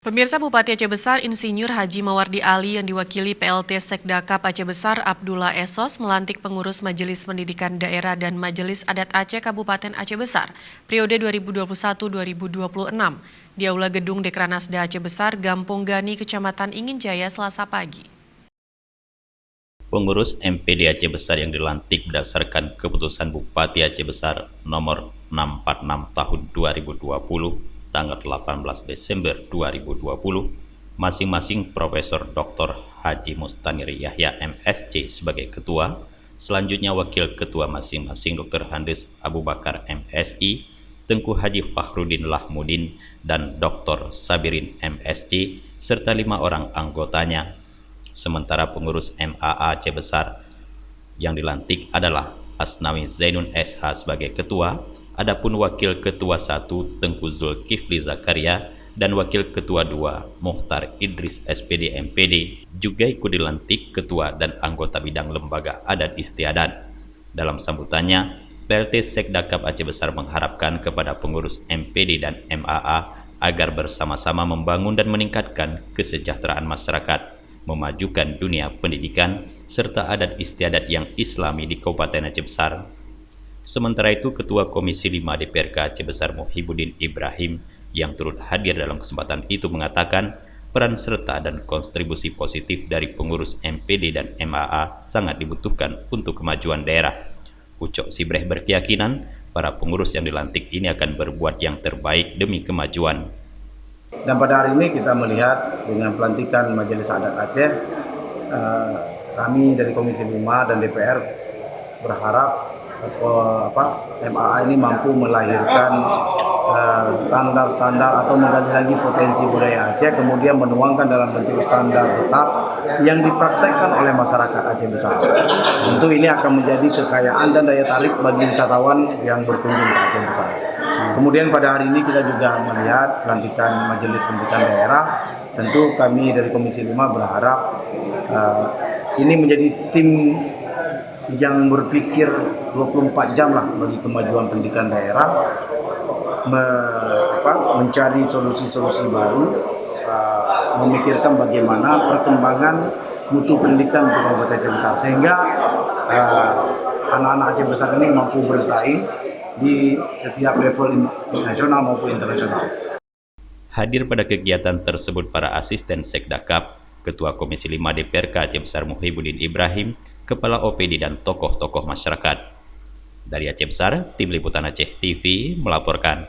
Pemirsa, Bupati Aceh Besar Insinyur Haji Mawardi Ali yang diwakili PLT Sekdakap Aceh Besar Abdullah Esos melantik pengurus Majelis Pendidikan Daerah dan Majelis Adat Aceh Kabupaten Aceh Besar periode 2021-2026 di Aula Gedung Dekranasda Aceh Besar, Gampung Gani, Kecamatan Inginjaya, Selasa pagi. Pengurus MPD Aceh Besar yang dilantik berdasarkan keputusan Bupati Aceh Besar nomor 646 tahun 2020 tanggal 18 Desember 2020, masing-masing Profesor Dr. Haji Mustanir Yahya MSc sebagai ketua, selanjutnya wakil ketua masing-masing Dr. Handes Abu Bakar MSI, Tengku Haji Fahrudin Lahmudin, dan Dr. Sabirin MSc, serta 5 orang anggotanya. Sementara pengurus MAA Aceh Besar yang dilantik adalah Asnawi Zainun SH sebagai ketua, adapun wakil ketua 1 Tengku Zulkifli Zakaria dan wakil ketua 2 Muhtar Idris SPD MPD juga ikut dilantik ketua dan anggota bidang lembaga adat istiadat. Dalam sambutannya, PLT Sekdakap Aceh Besar mengharapkan kepada pengurus MPD dan MAA agar bersama-sama membangun dan meningkatkan kesejahteraan masyarakat, memajukan dunia pendidikan, serta adat istiadat yang islami di Kabupaten Aceh Besar. Sementara itu, Ketua Komisi 5 DPRK Aceh Besar Muhyiddin Ibrahim yang turut hadir dalam kesempatan itu mengatakan peran serta dan kontribusi positif dari pengurus MPD dan MAA sangat dibutuhkan untuk kemajuan daerah. Ucok Sibreh berkeyakinan para pengurus yang dilantik ini akan berbuat yang terbaik demi kemajuan. Dan pada hari ini kita melihat dengan pelantikan Majelis Adat Aceh, kami dari Komisi 5 dan DPR berharap MAA ini mampu melahirkan standar-standar atau menggali lagi potensi budaya Aceh, kemudian menuangkan dalam bentuk standar tetap yang dipraktekkan oleh masyarakat Aceh Besar. Tentu ini akan menjadi kekayaan dan daya tarik bagi wisatawan yang berkunjung ke Aceh Besar. Kemudian pada hari ini kita juga melihat pelantikan Majelis Pendidikan Daerah. Tentu kami dari Komisi 5 berharap ini menjadi tim yang berpikir 24 jam lah bagi kemajuan pendidikan daerah, mencari solusi-solusi baru, memikirkan bagaimana perkembangan mutu pendidikan di Kabupaten Aceh Besar, sehingga anak-anak Aceh Besar ini mampu bersaing di setiap level nasional maupun internasional. Hadir pada kegiatan tersebut para asisten Sekdakap, Ketua Komisi 5 DPRK Aceh Besar Muhyiddin Ibrahim, Kepala OPD dan tokoh-tokoh masyarakat. Dari Aceh Besar, Tim Liputan Aceh TV melaporkan.